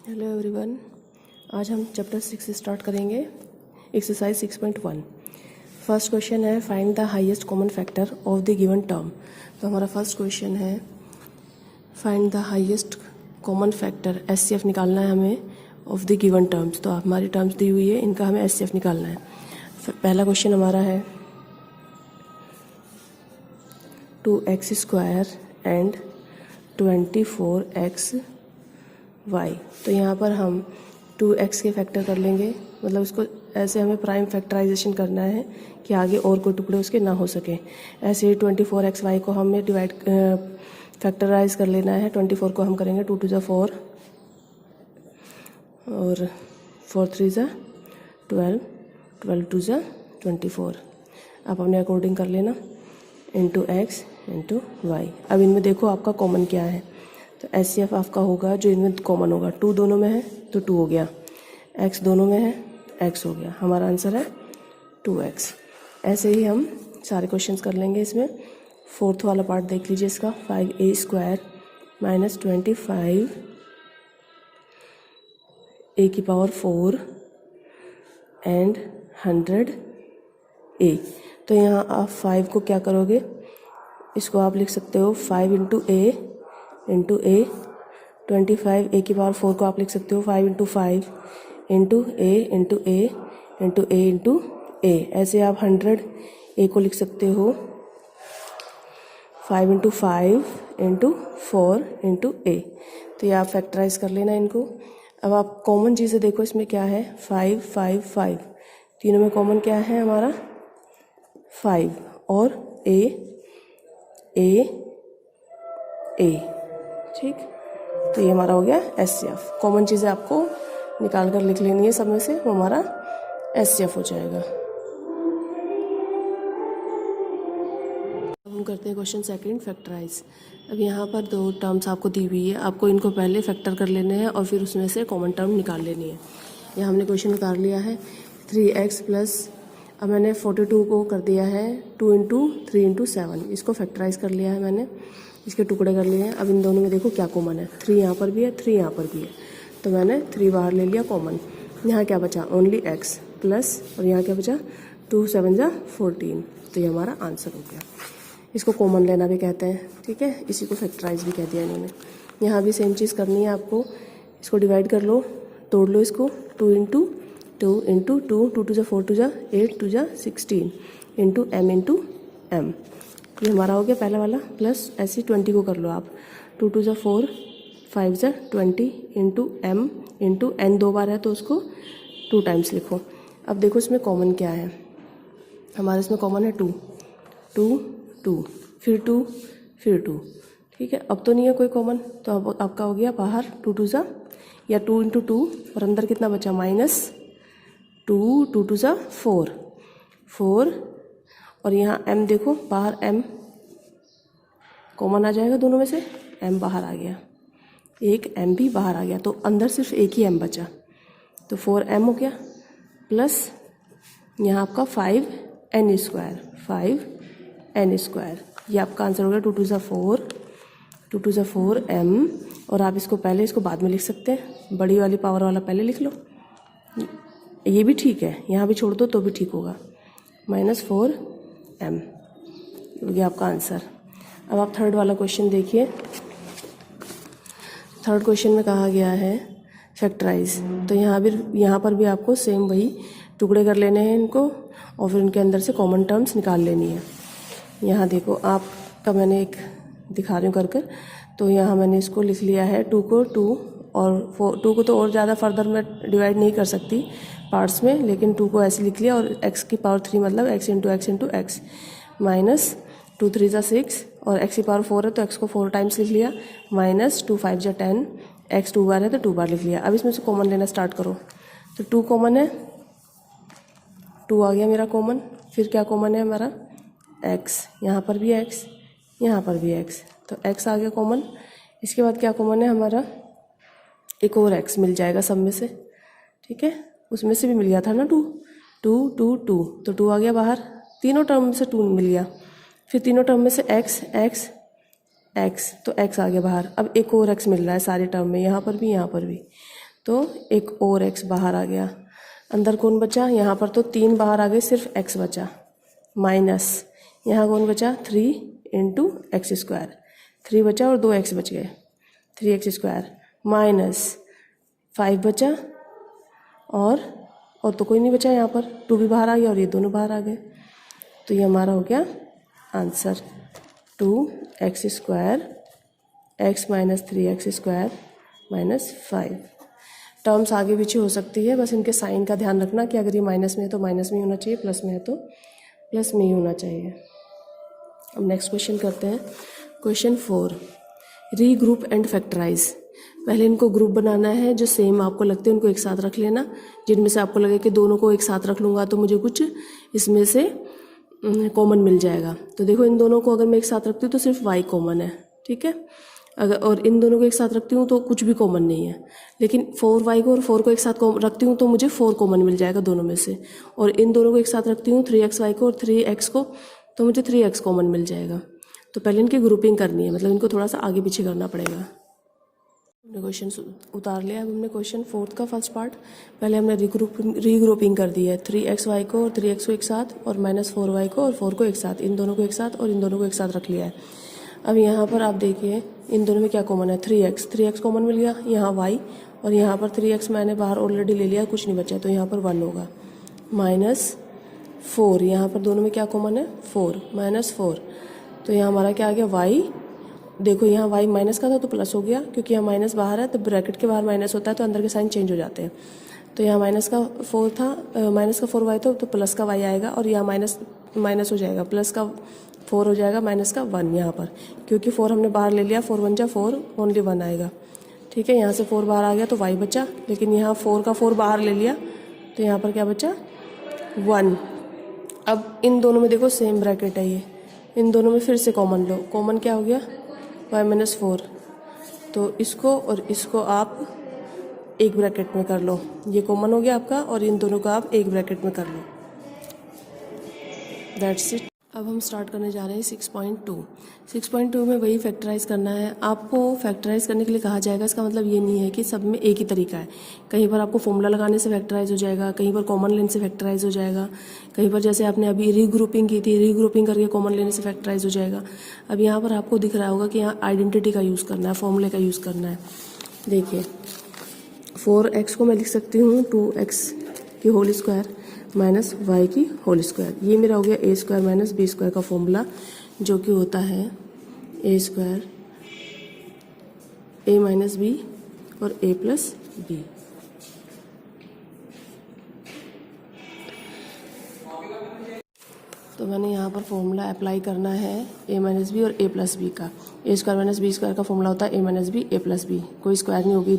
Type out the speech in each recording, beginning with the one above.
Hello everyone, आज हम chapter 6 start करेंगे। एक्सरसाइज 6.1। फर्स्ट क्वेश्चन है find the highest common factor of the given term. तो हमारा फर्स्ट क्वेश्चन है find the highest common factor, HCF निकालना है हमें ऑफ द गिवन टर्म्स। तो हमारी टर्म्स दी हुई है, इनका हमें एचसीएफ निकालना है। पहला क्वेश्चन हमारा है 2x² एंड 24xy। तो यहाँ पर हम 2x के फैक्टर कर लेंगे, मतलब इसको ऐसे हमें प्राइम फैक्टराइजेशन करना है कि आगे और कोई टुकड़े उसके ना हो सके। ऐसे ही 24xy को हमें डिवाइड फैक्टराइज कर लेना है। 24 को हम करेंगे 2 to the 4 और 4 3 जा 12, 12 2 जा 24। आप अपने अकॉर्डिंग कर लेना, इंटू x इंटू वाई। अब इनमें देखो आपका कॉमन क्या है, तो एचसीएफ आपका होगा जो इनमें कॉमन होगा। 2 दोनों में है तो 2 हो गया, x दोनों में है x हो गया। हमारा आंसर है 2x। ऐसे ही हम सारे क्वेश्चंस कर लेंगे। इसमें फोर्थ वाला पार्ट देख लीजिए इसका, 5a² minus 25 a⁴ and 100a। तो यहाँ आप 5 को क्या करोगे, इसको आप लिख सकते हो 5 इंटू a, 25 a⁴ को आप लिख सकते हो 5 into 5 into a into a into a into a। ऐसे आप 100a को लिख सकते हो 5 इंटू 5 इंटू 4 इंटू a। तो ये आप फैक्टराइज कर लेना इनको। अब आप कॉमन चीज़ें देखो, इसमें क्या है 5 5 5, तीनों में कॉमन क्या है हमारा 5 और a ठीक। तो ये हमारा हो गया एचसीएफ। कॉमन चीज़ें आपको निकाल कर लिख लेनी है सब में से, वो हमारा एचसीएफ हो जाएगा। अब हम करते हैं क्वेश्चन सेकंड, फैक्टराइज। अब यहाँ पर 2 टर्म्स आपको दी हुई है, आपको इनको पहले फैक्टर कर लेने हैं और फिर उसमें से कॉमन टर्म निकाल लेनी है। यहाँ हमने क्वेश्चन निकाल लिया है 3x प्लस, अब मैंने 42 को कर दिया है 2 इंटू 3 इंटू 7। इसको फैक्टराइज कर लिया है मैंने, इसके टुकड़े कर लिए हैं। अब इन दोनों में देखो क्या कॉमन है, 3 यहाँ पर भी है 3 यहाँ पर भी है, तो मैंने 3 बाहर ले लिया कॉमन। यहाँ क्या बचा ओनली x प्लस, और यहाँ क्या बचा 2 7 जा 14। तो ये हमारा आंसर हो गया। इसको कॉमन लेना भी कहते हैं, ठीक है, इसी को फैक्टराइज भी कह दिया इन्होंने। यहाँ भी सेम चीज़ करनी है आपको, इसको डिवाइड कर लो, तोड़ लो इसको, 2 इंटू 2 इंटू 2, 2 2 जा 4 2 जा 8 2 जा 16 इंटू m इंटू m। ये हमारा हो गया पहला वाला। प्लस ऐसे 20 को कर लो आप, 2 2 जा 4 5 जा 20 इंटू m इंटू n 2 बार है तो उसको 2 टाइम्स लिखो। अब देखो इसमें कॉमन क्या है, हमारे इसमें कॉमन है 2 2 2 फिर 2 फिर 2, ठीक है। अब तो नहीं है कोई कॉमन, तो अब आपका हो गया बाहर 2 2 जा या 2 इंटू 2 और अंदर कितना बचा माइनस 2 2 2 जा 4 4, और यहाँ m देखो बाहर m कॉमन आ जाएगा दोनों में से, m बाहर आ गया, एक m भी बाहर आ गया, तो अंदर सिर्फ एक ही m बचा, तो 4m हो गया। प्लस यहाँ आपका 5n², ये आपका आंसर हो गया 2 2 जा 4 2 2 जा 4m। और आप इसको पहले इसको बाद में लिख सकते हैं, बड़ी वाली पावर वाला पहले लिख लो, ये भी ठीक है, यहाँ भी छोड़ दो तो भी ठीक होगा, -4m हो गया आपका आंसर। अब आप थर्ड वाला क्वेश्चन देखिए। थर्ड क्वेश्चन में कहा गया है फैक्टराइज, तो यहाँ पर भी आपको सेम वही टुकड़े कर लेने हैं इनको और फिर उनके अंदर से कॉमन टर्म्स निकाल लेनी है। यहाँ देखो आपका मैंने एक दिखा रही हूँ कर कर, तो यहाँ मैंने इसको लिख लिया है 2 को 2 और 2 को तो और ज़्यादा फर्दर मैं डिवाइड नहीं कर सकती पार्ट्स में, लेकिन 2 को ऐसे लिख लिया, और x⁴ मतलब x इंटू x माइनस 2 3 जा 6 और x⁴ है तो x को 4 टाइम्स लिख लिया, माइनस 2 5 जा 10, x 2 बार है तो 2 बार लिख लिया। अब इसमें से कॉमन लेना स्टार्ट करो, तो 2 कॉमन है, 2 आ गया मेरा कॉमन। फिर क्या कॉमन है हमारा x, यहाँ पर भी x यहाँ पर भी x, तो x आ गया कॉमन। इसके बाद क्या कॉमन है हमारा, एक और x मिल जाएगा सब में से, ठीक है, उसमें से भी मिल गया था ना 2 2 2 2, तो 2 आ गया बाहर, तीनों टर्म में से 2 मिल गया। फिर तीनों टर्म में से x x x, तो x आ गया बाहर। अब एक और x मिल रहा है सारे टर्म में, यहाँ पर भी तो एक और x बाहर आ गया। अंदर कौन बचा, यहाँ पर तो 3 बाहर आ गए, सिर्फ x बचा, माइनस यहाँ कौन बचा 3 इंटू एक्स स्क्वायर, 3 बचा और 2 x बच गए, 3x स्क्वायर माइनस 5 बचा और तो कोई नहीं बचा, यहाँ पर 2 भी बाहर आ गया और ये दोनों बाहर आ गए। तो ये हमारा हो गया answer 2x square x minus 3x square minus 5। Terms आगे पीछे हो सकती है, बस इनके साइन का ध्यान रखना कि अगर ये माइनस में है तो माइनस में ही होना चाहिए, प्लस में है तो प्लस में ही होना चाहिए। अब नेक्स्ट क्वेश्चन करते हैं। Question 4, regroup and factorise. पहले इनको ग्रुप बनाना है, जो सेम आपको लगते हैं उनको एक साथ रख लेना, जिनमें से आपको लगे कि दोनों को एक साथ रख लूँगा तो मुझे कुछ इसमें से कॉमन मिल जाएगा। तो देखो इन दोनों को अगर मैं एक साथ रखती हूँ तो सिर्फ y कॉमन है, ठीक है। अगर और इन दोनों को एक साथ रखती हूँ तो कुछ भी कॉमन नहीं है, लेकिन 4y को और 4 को एक साथ रखती हूँ तो मुझे 4 कॉमन मिल जाएगा दोनों में से। और इन दोनों को एक साथ रखती हूँ 3xy को और 3x को, तो मुझे 3x कॉमन मिल जाएगा। तो पहले इनकी ग्रुपिंग करनी है, मतलब इनको थोड़ा सा आगे पीछे करना पड़ेगा। हमने क्वेश्चन उतार लिया। अब हमने क्वेश्चन 4 का फर्स्ट पार्ट पहले हमने रीग्रुपिंग कर दी है, 3xy को और 3x को एक साथ और माइनस 4y को और 4 को एक साथ, इन दोनों को एक साथ और इन दोनों को एक साथ रख लिया है। अब यहाँ पर आप देखिए इन दोनों में क्या कॉमन है, 3x कॉमन मिल गया, यहाँ y और यहाँ पर 3x मैंने बाहर ऑलरेडी ले लिया, कुछ नहीं बचा, तो यहाँ पर 1 होगा, माइनस 4, यहाँ पर दोनों में क्या कॉमन है 4, माइनस 4, तो यहाँ हमारा क्या आ गया y। देखो यहाँ y माइनस का था तो प्लस हो गया, क्योंकि यहाँ माइनस बाहर है तो ब्रैकेट के बाहर माइनस होता है तो अंदर के साइन चेंज हो जाते हैं। तो यहाँ माइनस का 4 था, माइनस का 4y था तो प्लस का y आएगा, और यहाँ माइनस हो जाएगा, प्लस का 4 हो जाएगा, माइनस का 1 यहाँ पर, क्योंकि 4 हमने बाहर ले लिया, 4 1 जा 4, ओनली 1 आएगा, ठीक है। यहाँ से 4 बाहर आ गया तो y बचा, लेकिन यहाँ 4 का 4 बाहर ले लिया तो यहाँ पर क्या बचा 1। अब इन दोनों में देखो सेम ब्रैकेट है ये, इन दोनों में फिर से कॉमन लो, कॉमन क्या हो गया y माइनस 4, तो इसको और इसको आप एक ब्रैकेट में कर लो, ये कॉमन हो गया आपका, और इन दोनों को आप एक ब्रैकेट में कर लो, दैट्स इट। अब हम स्टार्ट करने जा रहे हैं 6.2। 6.2 में वही फैक्टराइज करना है। आपको फैक्टराइज करने के लिए कहा जाएगा, इसका मतलब ये नहीं है कि सब में एक ही तरीका है। कहीं पर आपको फॉर्मूला लगाने से फैक्टराइज हो जाएगा, कहीं पर कॉमन लेने से फैक्टराइज हो जाएगा, कहीं पर जैसे आपने अभी रीग्रुपिंग की थी, रीग्रुपिंग करके कॉमन लेने से फैक्टराइज हो जाएगा। अब यहाँ पर आपको दिख रहा होगा कि यहाँ आइडेंटिटी का यूज़ करना है, फॉर्मूले का यूज़ करना है। देखिए 4x को मैं लिख सकती हूँ 2x की होल स्क्वायर माइनस y की होल स्क्वायर, ये मेरा हो गया a square minus b square का फॉर्मूला, जो कि होता है a square a minus b और a प्लस b। तो मैंने यहाँ पर फॉर्मूला अप्लाई करना है a माइनस बी और a प्लस बी का। a square minus b square का फॉर्मूला होता है a minus B a plus B, कोई स्क्वायर नहीं होगी,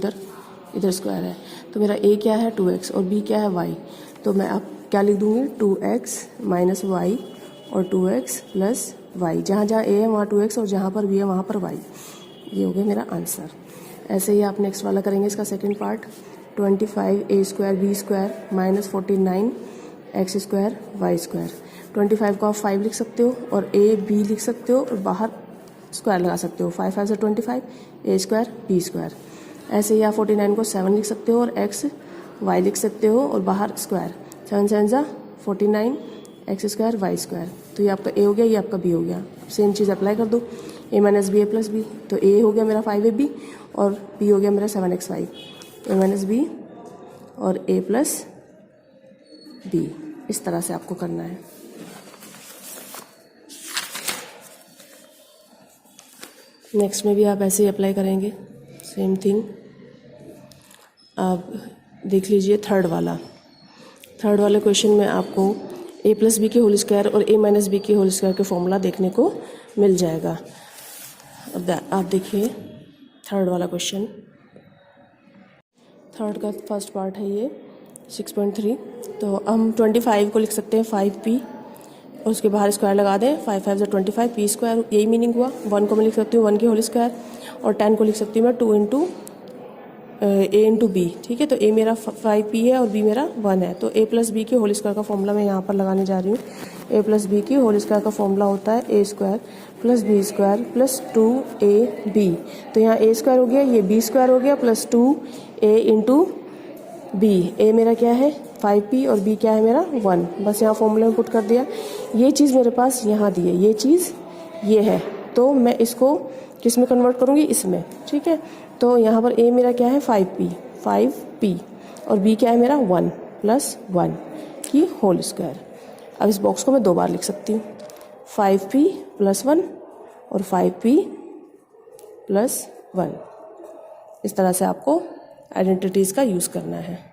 इधर स्क्वायर है। तो मेरा a क्या है 2x और b क्या है y, तो मैं अब क्या लिख दूँगी 2x माइनस y और 2x प्लस y, जहाँ जहाँ a है वहाँ 2x और जहाँ पर b है वहाँ पर y, ये हो गया मेरा आंसर। ऐसे ही आप नेक्स्ट वाला करेंगे, इसका second part 25a square b square minus 49x square y square. 25 को आप 5 लिख सकते हो और a b लिख सकते हो और बाहर स्क्वायर लगा सकते हो, 5 5 से 25 a स्क्वायर b स्क्वायर। ऐसे ही आप 49 को 7 लिख सकते हो और x y लिख सकते हो और बाहर स्क्वायर, 7 7 जा 49 x स्क्वायर y स्क्वायर। तो ये आपका a हो गया, ये आपका b हो गया। सेम चीज़ अप्लाई कर दो, a minus B a plus B, तो a हो गया मेरा 5ab और b हो गया मेरा 7xy, a माइनस बी और a प्लस b। इस तरह से आपको करना है। नेक्स्ट में भी आप ऐसे ही अप्लाई करेंगे, सेम थिंग। आप देख लीजिए थर्ड वाले क्वेश्चन में आपको a प्लस बी के होल स्क्वायर और a माइनस बी के होल स्क्वायर के फॉर्मूला देखने को मिल जाएगा। अब आप देखिए थर्ड वाला क्वेश्चन, थर्ड का फर्स्ट पार्ट है ये 6.3। तो हम 25 को लिख सकते हैं 5p और उसके बाहर स्क्वायर लगा दें, 5 5 25 p स्क्वायर, यही मीनिंग हुआ। 1 को मैं लिख सकती हूँ 1 की होल स्क्वायर और 10 को लिख सकती हूँ मैं 2 इंटू ए इंटू बी, ठीक है। तो ए मेरा 5p है और बी मेरा 1 है। तो ए प्लस बी की होल स्क्वायर का फॉर्मूला मैं यहाँ पर लगाने जा रही हूँ। ए प्लस बी की होल स्क्वायर का फॉर्मूला होता है A square plus B square plus 2ab। तो यहाँ ए स्क्वायर हो गया, ये बी स्क्वायर हो गया प्लस 2a इंटू बी। ए मेरा क्या है 5p और बी क्या है मेरा 1। बस यहाँ फॉर्मूले में पुट कर दिया। ये चीज़ मेरे पास यहाँ दी है, ये चीज़ ये है, तो मैं इसको किस में कन्वर्ट करूँगी, इसमें, ठीक है। तो यहाँ पर ए मेरा क्या है 5p और बी क्या है मेरा 1 प्लस 1 की होल स्क्वायर। अब इस बॉक्स को मैं 2 बार लिख सकती हूँ, 5p प्लस 1 और 5p प्लस 1। इस तरह से आपको आइडेंटिटीज़ का यूज़ करना है।